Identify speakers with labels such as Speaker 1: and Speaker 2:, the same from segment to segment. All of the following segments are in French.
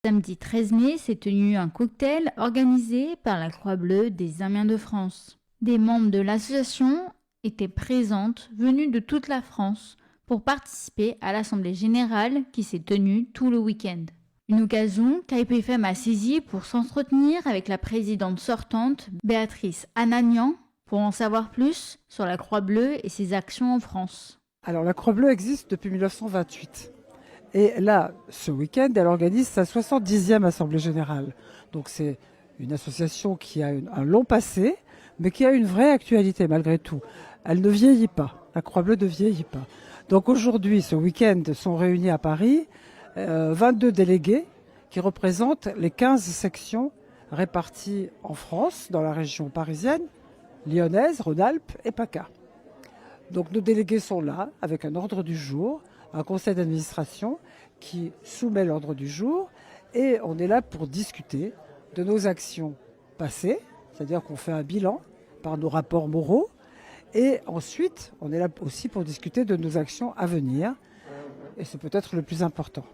Speaker 1: Samedi 13 mai s'est tenu un cocktail organisé par la Croix-Bleue des Amiens de France. Des membres de l'association étaient présentes, venues de toute la France, pour participer à l'Assemblée générale qui s'est tenue tout le week-end. Une occasion qu'APFM a saisie pour s'entretenir avec la présidente sortante, Béatrice Anagnan, pour en savoir plus sur la Croix-Bleue et ses actions en France.
Speaker 2: Alors la Croix-Bleue existe depuis 1928. Et là, ce week-end, elle organise sa 70e Assemblée générale. Donc c'est une association qui a un long passé, mais qui a une vraie actualité malgré tout. Elle ne vieillit pas. La Croix-Bleue ne vieillit pas. Donc aujourd'hui, ce week-end, sont réunis à Paris 22 délégués qui représentent les 15 sections réparties en France, dans la région parisienne, lyonnaise, Rhône-Alpes et PACA. Donc nos délégués sont là avec un ordre du jour, un conseil d'administration qui soumet l'ordre du jour et on est là pour discuter de nos actions passées, c'est-à-dire qu'on fait un bilan par nos rapports moraux et ensuite on est là aussi pour discuter de nos actions à venir et c'est peut-être le plus important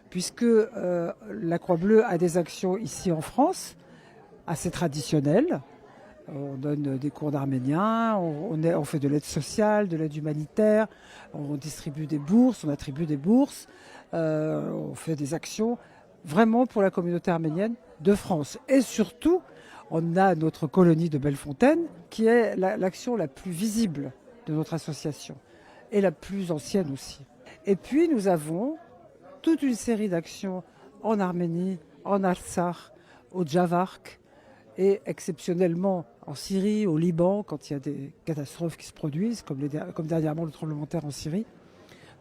Speaker 2: puisque la Croix-Bleue a des actions ici en France assez traditionnelles. On donne des cours d'arménien, on fait de l'aide sociale, de l'aide humanitaire, on distribue des bourses, on attribue des bourses, on fait des actions vraiment pour la communauté arménienne de France. Et surtout, on a notre colonie de Bellefontaine qui est l'action la plus visible de notre association et la plus ancienne aussi. Et puis nous avons toute une série d'actions en Arménie, en Artsakh, au Javark, et exceptionnellement en Syrie, au Liban, quand il y a des catastrophes qui se produisent, comme dernièrement le tremblement de terre en Syrie.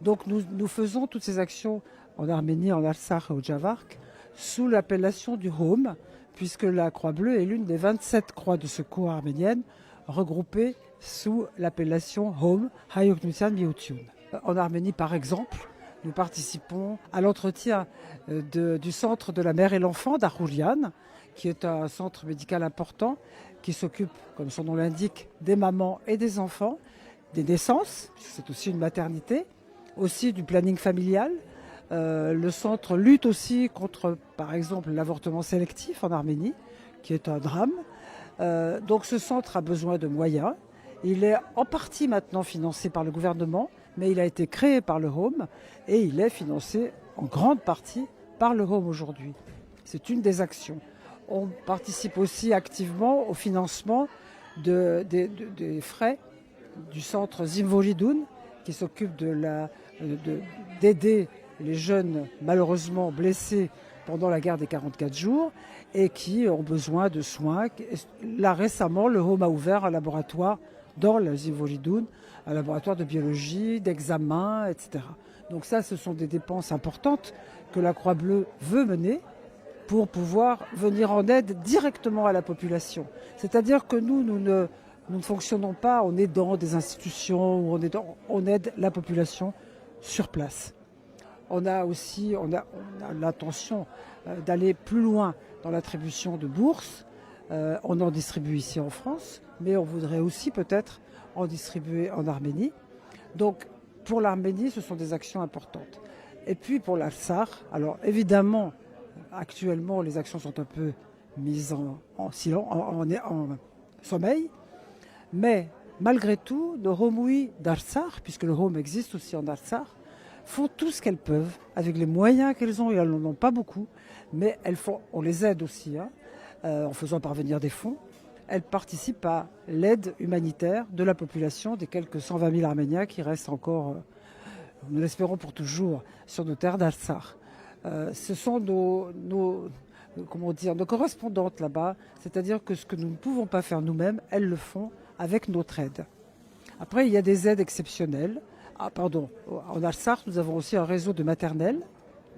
Speaker 2: Donc nous faisons toutes ces actions en Arménie, en Artsakh et au Javark sous l'appellation du Home, puisque la Croix-Bleue est l'une des 27 croix de secours arméniennes regroupées sous l'appellation Home, Hayok-Nutsian Mioutyun. En Arménie, par exemple, nous participons à l'entretien du centre de la mère et l'enfant d'Akhoulian, qui est un centre médical important, qui s'occupe, comme son nom l'indique, des mamans et des enfants, des naissances, c'est aussi une maternité, aussi du planning familial. Le centre lutte aussi contre, par exemple, l'avortement sélectif en Arménie, qui est un drame. Donc ce centre a besoin de moyens. Il est en partie maintenant financé par le gouvernement, mais il a été créé par le Home et il est financé en grande partie par le Home aujourd'hui. C'est une des actions. On participe aussi activement au financement des frais du centre Zimvolidoun qui s'occupe d'aider les jeunes malheureusement blessés pendant la guerre des 44 jours et qui ont besoin de soins. Là récemment, le Home a ouvert un laboratoire dans le Zimvolidoun, un laboratoire de biologie, d'examen, etc. Donc ça, ce sont des dépenses importantes que la Croix-Bleue veut mener pour pouvoir venir en aide directement à la population. C'est-à-dire que nous ne fonctionnons pas en aidant des institutions, ou on aide la population sur place. On a l'intention d'aller plus loin dans l'attribution de bourses. On en distribue ici en France, mais on voudrait aussi peut-être en distribuer en Arménie. Donc pour l'Arménie, ce sont des actions importantes. Et puis pour l'Artsakh, alors évidemment, actuellement, les actions sont un peu mises en silence, en sommeil. Mais malgré tout, nos Homoui d'Artsakh, puisque le Home existe aussi en Artsakh, font tout ce qu'elles peuvent avec les moyens qu'elles ont. Et elles n'en ont pas beaucoup, mais on les aide aussi en faisant parvenir des fonds. Elles participent à l'aide humanitaire de la population des quelques 120 000 Arméniens qui restent encore, nous l'espérons pour toujours, sur nos terres d'Artsakh. Ce sont nos correspondantes là-bas, c'est-à-dire que ce que nous ne pouvons pas faire nous-mêmes, elles le font avec notre aide. Après, il y a des aides exceptionnelles. En Artsakh, nous avons aussi un réseau de maternelles,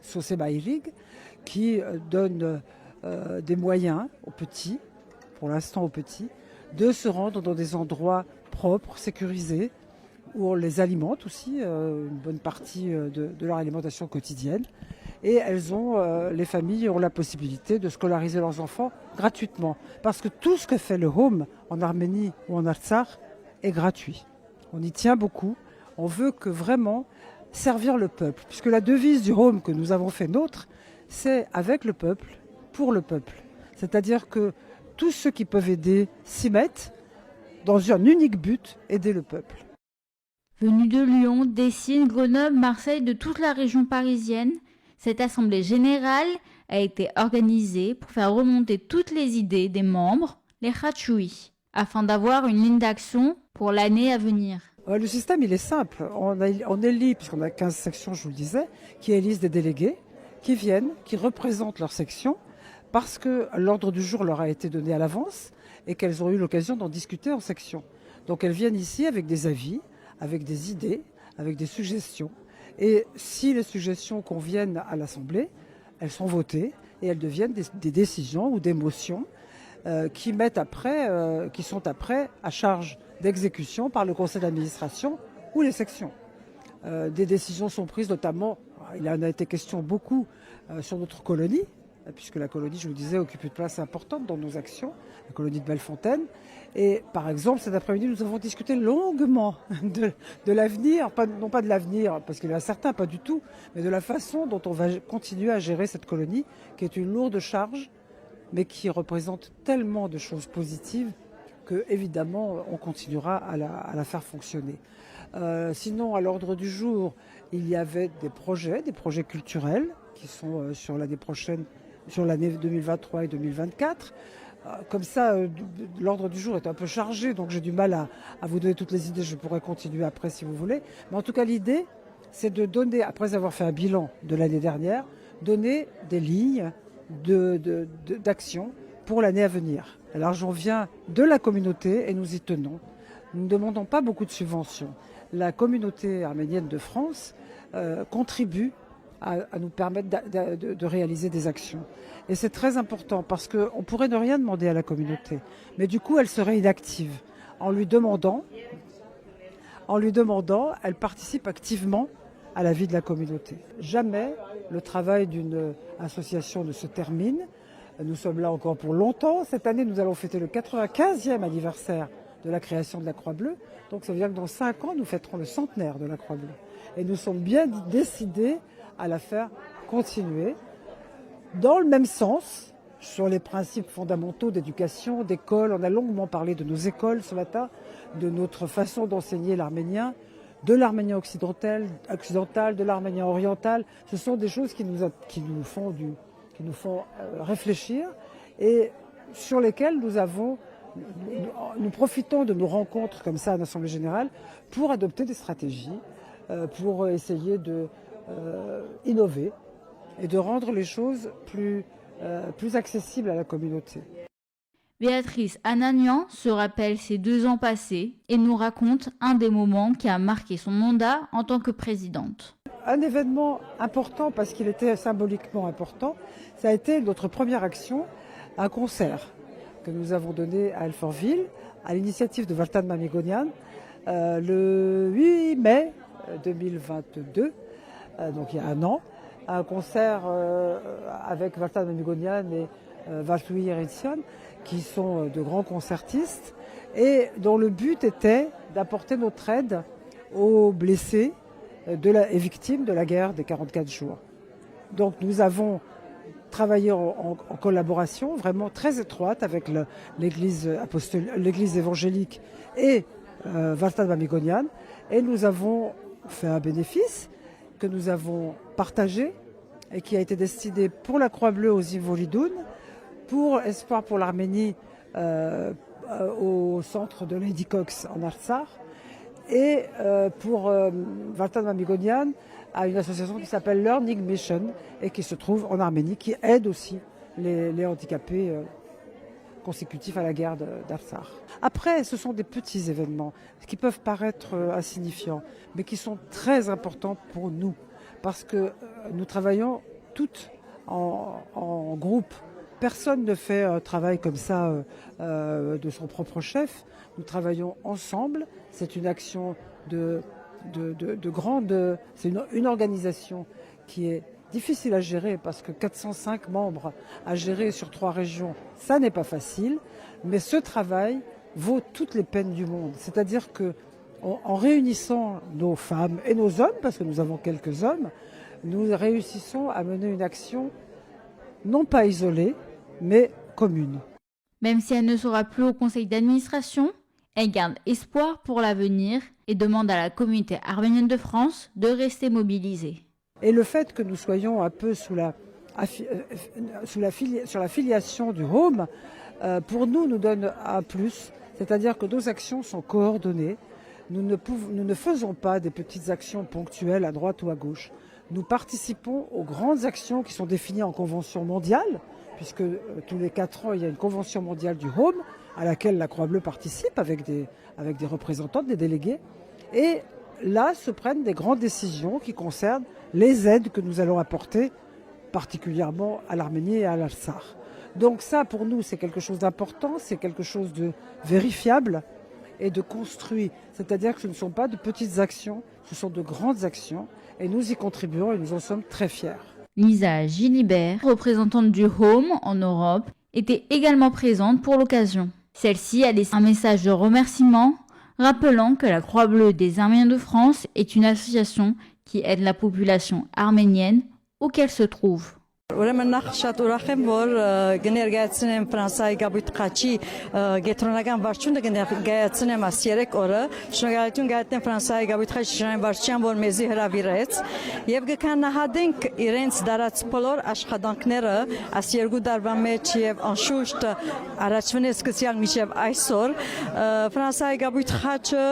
Speaker 2: Sosemaïrig, qui donne des moyens aux petits, pour l'instant aux petits, de se rendre dans des endroits propres, sécurisés, où on les alimente aussi, une bonne partie de leur alimentation quotidienne. Et les familles ont la possibilité de scolariser leurs enfants gratuitement. Parce que tout ce que fait le Home en Arménie ou en Artsakh est gratuit. On y tient beaucoup. On veut que vraiment servir le peuple. Puisque la devise du Home que nous avons fait nôtre, c'est avec le peuple, pour le peuple. C'est-à-dire que tous ceux qui peuvent aider s'y mettent dans un unique but, aider le peuple.
Speaker 1: Venus de Lyon, Dessines, Grenoble, Marseille, de toute la région parisienne, cette assemblée générale a été organisée pour faire remonter toutes les idées des membres, les Khatchoui, afin d'avoir une ligne d'action pour l'année à venir.
Speaker 2: Le système, il est simple. On élit, puisqu'on a 15 sections, je vous le disais, qui élisent des délégués, qui viennent, qui représentent leur section, parce que l'ordre du jour leur a été donné à l'avance et qu'elles ont eu l'occasion d'en discuter en section. Donc elles viennent ici avec des avis, avec des idées, avec des suggestions. Et si les suggestions conviennent à l'Assemblée, elles sont votées et elles deviennent des décisions ou des motions qui sont après à charge d'exécution par le conseil d'administration ou les sections. Des décisions sont prises notamment, il en a été question beaucoup sur notre colonie, puisque la colonie, je vous le disais, occupe une place importante dans nos actions, la colonie de Bellefontaine. Et par exemple, cet après-midi, nous avons discuté longuement de l'avenir, non pas de l'avenir, parce qu'il y en a certains, pas du tout, mais de la façon dont on va continuer à gérer cette colonie, qui est une lourde charge, mais qui représente tellement de choses positives que, évidemment, on continuera à la faire fonctionner. Sinon, à l'ordre du jour, il y avait des projets culturels qui sont sur l'année prochaine, sur l'année 2023 et 2024. Comme ça, l'ordre du jour est un peu chargé, donc j'ai du mal à vous donner toutes les idées. Je pourrais continuer après si vous voulez. Mais en tout cas, l'idée, c'est de donner, après avoir fait un bilan de l'année dernière, donner des lignes d'action pour l'année à venir. L'argent vient de la communauté et nous y tenons. Nous ne demandons pas beaucoup de subventions. La communauté arménienne de France contribue à nous permettre de réaliser des actions. Et c'est très important parce qu'on pourrait ne rien demander à la communauté. Mais du coup, elle serait inactive. En lui demandant, elle participe activement à la vie de la communauté. Jamais le travail d'une association ne se termine. Nous sommes là encore pour longtemps. Cette année, nous allons fêter le 95e anniversaire de la création de la Croix-Bleue. Donc ça veut dire que dans 5 ans, nous fêterons le centenaire de la Croix-Bleue. Et nous sommes bien décidés à la faire continuer dans le même sens, sur les principes fondamentaux d'éducation, d'école. On a longuement parlé de nos écoles ce matin, de notre façon d'enseigner l'arménien, de l'arménien occidental, de l'arménien oriental. Ce sont des choses qui nous font réfléchir et sur lesquelles nous profitons de nos rencontres comme ça à l'Assemblée générale pour adopter des stratégies, pour essayer de innover et de rendre les choses plus accessibles à la communauté.
Speaker 1: Béatrice Anagnan se rappelle ses 2 ans passés et nous raconte un des moments qui a marqué son mandat en tant que présidente.
Speaker 2: Un événement important, parce qu'il était symboliquement important, ça a été notre première action, un concert que nous avons donné à Alfortville, à l'initiative de Valtan Mamikonian, le 8 mai 2022, donc il y a un an, un concert avec Valtan Mamikonian et Valtui Eritzian, qui sont de grands concertistes, et dont le but était d'apporter notre aide aux blessés et victimes de la guerre des 44 jours. Donc nous avons travaillé en collaboration vraiment très étroite avec l'église évangélique et Valtan Mamikonian, et nous avons fait un bénéfice que nous avons partagé et qui a été destiné pour la Croix-Bleue aux Invalidoun, pour Espoir pour l'Arménie au centre de Lady Cox en Artsakh, et pour Valtan Mamikonian à une association qui s'appelle Learning Mission et qui se trouve en Arménie, qui aide aussi les handicapés consécutifs à la guerre d'Artsakh. Après, ce sont des petits événements qui peuvent paraître insignifiants, mais qui sont très importants pour nous, parce que nous travaillons toutes en groupe. Personne ne fait un travail comme ça de son propre chef. Nous travaillons ensemble. C'est une action c'est une organisation qui est difficile à gérer parce que 405 membres à gérer sur 3 régions, ça n'est pas facile. Mais ce travail vaut toutes les peines du monde. C'est-à-dire que en réunissant nos femmes et nos hommes, parce que nous avons quelques hommes, nous réussissons à mener une action non pas isolée, mais commune.
Speaker 1: Même si elle ne sera plus au conseil d'administration, elle garde espoir pour l'avenir et demande à la communauté arménienne de France de rester mobilisée.
Speaker 2: Et le fait que nous soyons un peu sur la filiation du Home, pour nous donne un plus, c'est-à-dire que nos actions sont coordonnées. Nous ne faisons pas des petites actions ponctuelles à droite ou à gauche. Nous participons aux grandes actions qui sont définies en convention mondiale, puisque tous les 4 ans, il y a une convention mondiale du Home à laquelle la Croix-Bleue participe avec des représentants, des délégués. Et là se prennent des grandes décisions qui concernent les aides que nous allons apporter, particulièrement à l'Arménie et à l'Artsakh. Donc ça, pour nous, c'est quelque chose d'important, c'est quelque chose de vérifiable et de construit. C'est-à-dire que ce ne sont pas de petites actions, ce sont de grandes actions et nous y contribuons et nous en sommes très fiers.
Speaker 1: Lisa Gilibert, représentante du Home en Europe, était également présente pour l'occasion. Celle-ci a laissé un message de remerciement, rappelant que la Croix-Bleue des Arméniens de France est une association qui aide la population arménienne où qu'elle se trouve.
Speaker 3: Ուրեմն նախ շատ ուրախ եմ, որ կներկայացնեմ Ֆրանսիայի Գաբույթ Խաչի գետրոնական վարչությունը կներկայացնեմ այս 3 օրը։ Շնորհակալություն գայտնեմ Ֆրանսիայի Գաբույթ Խաչի շրջան վարչության, որ մեզի հրավիրեց, եւ կքննադենք իրենց դարած բոլոր աշխատանքները այս 2 տարվա մեջ եւ անշուշտ առաջվնե սկսյալ միջև այսօր Ֆրանսիայի Գաբույթ Խաչը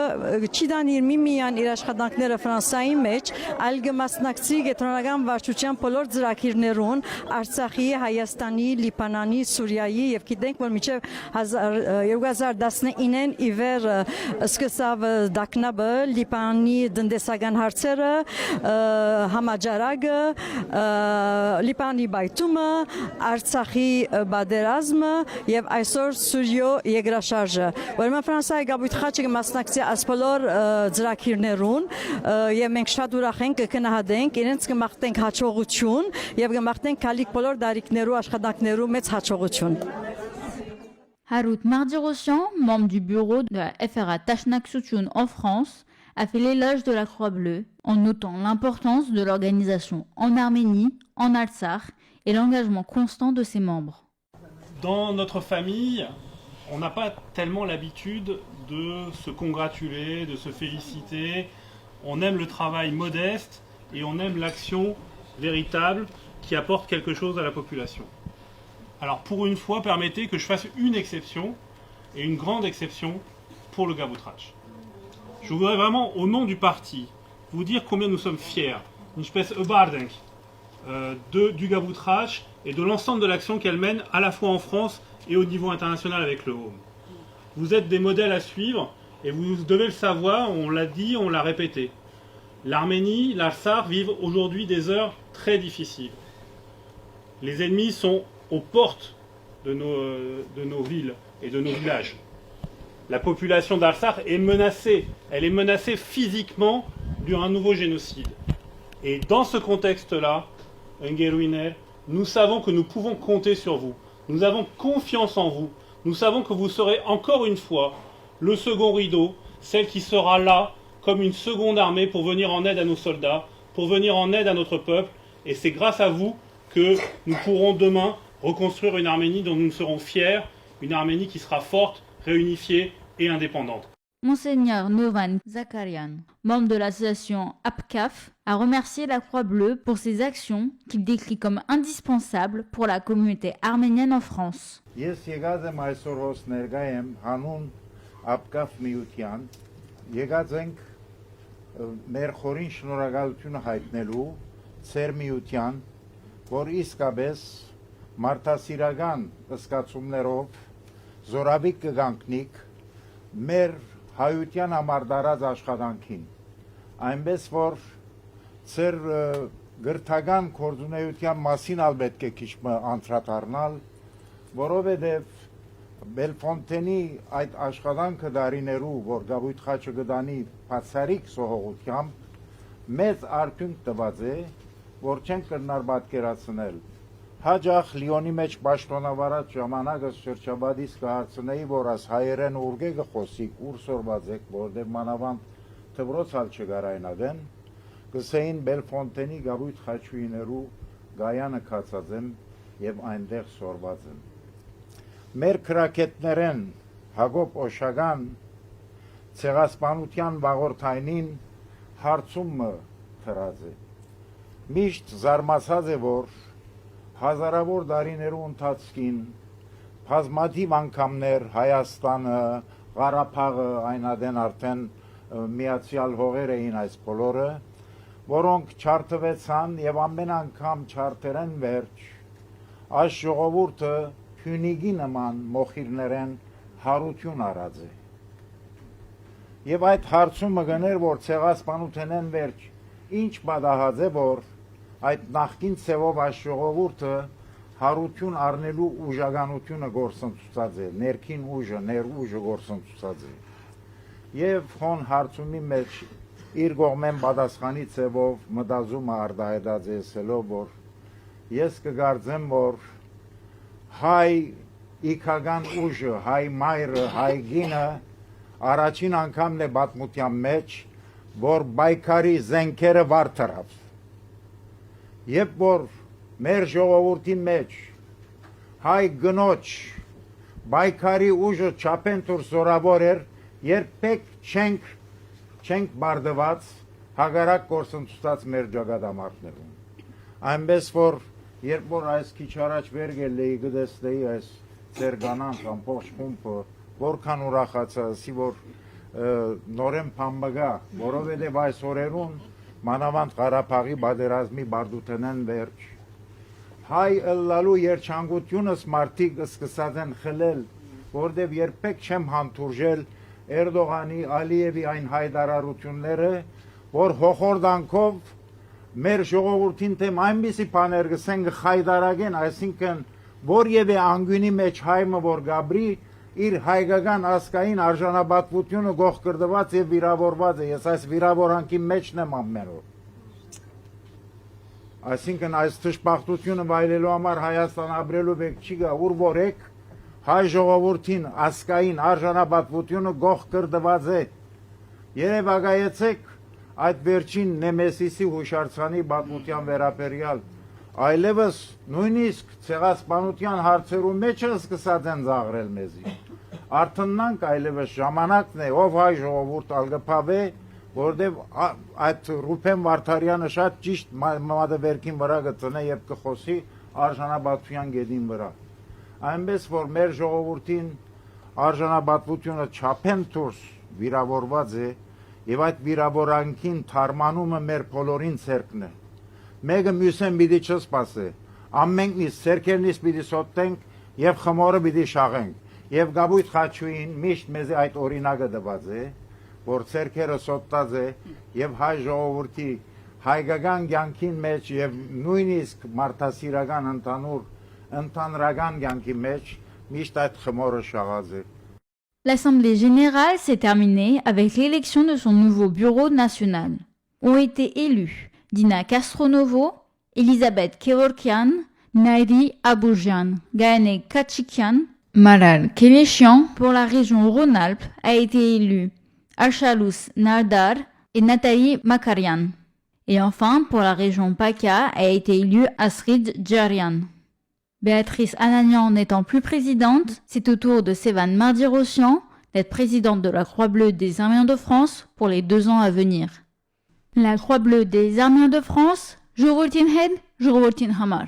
Speaker 3: չի դանի միմիան իր աշխատանքները Ֆրանսիայի մեջ, այլ կմասնակցի գետրոնական վարչության բոլոր ծրագիրներուն Արցախի, Հայաստանի, Լիբանանի, Սուրիայի եւ գիտենք որ մինչեւ 2019-ին ի վեր սկսավ դակնաբը Լիբանի դնդեսական հարցերը, համաճարակը, Լիբանի բայթումը, Արցախի բادرազմը եւ այսօր Սուրիո երկրաշարժը։ Ուրեմն Ֆրանսիայի Գաբույթ Խաչը կմասնակցի այս բոլոր ծրագիրներուն եւ մենք շատ ուրախ ենք կգնահատենք իրենց կմաղթենք հաջողություն եւ կմաղթենք Քալիկ բոլոր դարիքներու աշխատանքներու մեծ հաջողություն։
Speaker 1: Harout Mardirosyan, membre du bureau de la FRA Tashnak Souchoun en France, a fait l'éloge de la Croix-Bleue en notant l'importance de l'organisation en Arménie, en Artsakh et l'engagement constant de ses membres.
Speaker 4: Dans notre famille, on n'a pas tellement l'habitude de se congratuler, de se féliciter. On aime le travail modeste et on aime l'action véritable qui apporte quelque chose à la population. Alors pour une fois, permettez que je fasse une exception, et une grande exception, pour le Gaboutrach. Je voudrais vraiment, au nom du parti, vous dire combien nous sommes fiers, du Gaboutrach et de l'ensemble de l'action qu'elle mène à la fois en France et au niveau international avec le Home. Vous êtes des modèles à suivre, et vous devez le savoir, on l'a dit, on l'a répété. L'Arménie, l'Artsakh vivent aujourd'hui des heures très difficiles. Les ennemis sont aux portes de nos villes et de nos villages. La population d'Artsakh est menacée. Elle est menacée physiquement d'un nouveau génocide. Et dans ce contexte-là, Ngueruiner, nous savons que nous pouvons compter sur vous. Nous avons confiance en vous. Nous savons que vous serez encore une fois le second rideau, celle qui sera là comme une seconde armée pour venir en aide à nos soldats, pour venir en aide à notre peuple. Et c'est grâce à vous que nous pourrons demain reconstruire une Arménie dont nous serons fiers, une Arménie qui sera forte, réunifiée et indépendante.
Speaker 1: Monseigneur Novan Zakarian, membre de l'association APCAF, a remercié la Croix-Bleue pour ses actions qu'il décrit comme indispensables pour la communauté arménienne en France.
Speaker 5: Որ իսկապես մարդասիրական ըսկացումներով զորավիկ կգանքնիկ մեր հայության համար դարած աշխատանքին այնպես որ ծեր գրթական կորձունեության մասին ալ պետք է քիչ անդրադառնալ որովհետև Բելֆոնտենի այդ աշխատանքը դարիներու որ Գաբույթ Խաչը գտանի բացարիք սողողությամբ մեծ արդյունք տված է որ չեն կրնար պատկերացնել հաջախ Լիոնի մեջ պաշտոնավարած ժամանակս շրջաբադից կհարցնեի որ աս հայերեն ուրգե կխոսիկ ուր սորված եք որտեղ մանավանդ թվրոցալ չգարայնադեն կսեին Բելֆոնտենի Գաբույթ Խաչուիներու գայանը կացած եմ եւ այնտեղ սորված են։ Մեր քրակետներեն Հակոբ Օշագան ցեղասպանության վաղորդայնին հարցումը թրած է։ Միշտ զարմացած է, որ հազարավոր դարիներու ընթացքին բազմաթիվ անգամներ Հայաստանը, Ղարաբաղը, այնադեն արդեն միացյալ հողեր էին այս բոլորը, որոնք չարթվեցան եւ ամեն անգամ չարթերեն վերջ այս ժողովուրդը հյունիգի նման մոխիրներեն հարություն արած է։ Եվ այդ հարցումը գներ, որ ցեղասպանութենեն վերջ ինչ բադահած է, որ այդ նախկին ցևով այս ժողովուրդը հարություն առնելու ուժականությունը գործընծուցած է, ներքին ուժը, ներուժը գործընծուցած է։ Եվ հոն հարցումի մեջ իր կողմեն պատասխանի ցևով մտածումը արտահայտած է ասելով, որ ես կգարձեմ, որ հայ իքական ուժը, հայ մայրը, հայ գինը առաջին անգամն է պատմության մեջ, որ բայկարի զենքերը վարդրավ։ Եվ որ մեր ժողովրդի մեջ հայ գնոջ բայկարի ուժը չափենտուր զորավոր էր, երբեք չենք բարդված հագարակ գործընծուցած մեր ճակատամարտներում։ Այնպես որ երբ որ այս քիչ առաջ վեր գելեի գտեսնեի այս ձեր կանանց ամբողջ խումբը, որքան ուրախացա, որ նորեն փամբգա, որովհետև այս օրերուն մանավանդ Ղարաբաղի պատերազմի բարդութենեն վերջ հայ ըլլալու երջանկությունս մարդիկ սկսած են խլել, որտև երբեք չեմ հանդուրժել Էրդողանի, Ալիևի այն հայտարարությունները, որ հոխորդանքով մեր ժողովրդին թեմ այնպիսի բաներ գսեն գխայտարագեն, այսինքն որևէ անգյունի մեջ հայմը որ գաբրի իր հայկական ասկային արժանապատվությունը գողկրդված եւ վիրավորված է, ես այս վիրավորանքի մեջն եմ ամեն օր։ Այսինքն այս թշպախտությունը վայելելու համար Հայաստան ապրելու բեք չի գա, ուր որ եք հայ ժողովրդին ասկային արժանապատվությունը գողկրդված է։ Երև ագայեցեք այդ վերջին Նեմեսիսի հուշարձանի պատմության վերաբերյալ, այլևս նույնիսկ ցեղասպանության հարցերու մեջը սկսած են զաղրել մեզի։ Արդննանք այլևս ժամանակն է, ով հայ ժողովուրդ ալգփավե, որտեվ այդ Ռուփեն Վարդարյանը շատ ճիշտ մատվերքին վրա գտնե եւ կխոսի արժանապատվության գեդին վրա։ Այնպես որ մեր ժողովրդին արժանապատվությունը չափեն դուրս վիրավորված է եւ այդ վիրավորանքին թարմանումը մեր բոլորին ցերկն է։ Մեկը մյուսեն պիտի չսպասե, ամենքնից ցերկերնից պիտի սոտենք եւ խմորը պիտի շաղենք։ Եվ Գաբույթ Խաչուին միշտ մեզ այդ օրինակը տված է, որ ցերկերը սոտած է եւ հայ ժողովրդի հայկական կյանքին մեջ եւ նույնիսկ մարդասիրական ընդհանրական կյանքի մեջ միշտ այդ խմորը շաղած է։
Speaker 1: L'Assemblée générale s'est terminée avec l'élection de son nouveau bureau national. Ont été élus Dina Castronovo, Elisabeth Kevorkian, Nairi Abourjan, Gaane Kachikian, Malal Kelechian. Pour la région Rhône-Alpes a été élu Achalous Nardar et Nathalie Makarian. Et enfin, pour la région PACA a été élu Astrid Djarian. Béatrice Ananian n'étant plus présidente, c'est au tour de Sévan Mardi-Rossian d'être présidente de la Croix-Bleue des Arméniens de France pour les 2 ans à venir. La Croix-Bleue des Arméniens de France, Joroltin Head, Joroltin Hamar.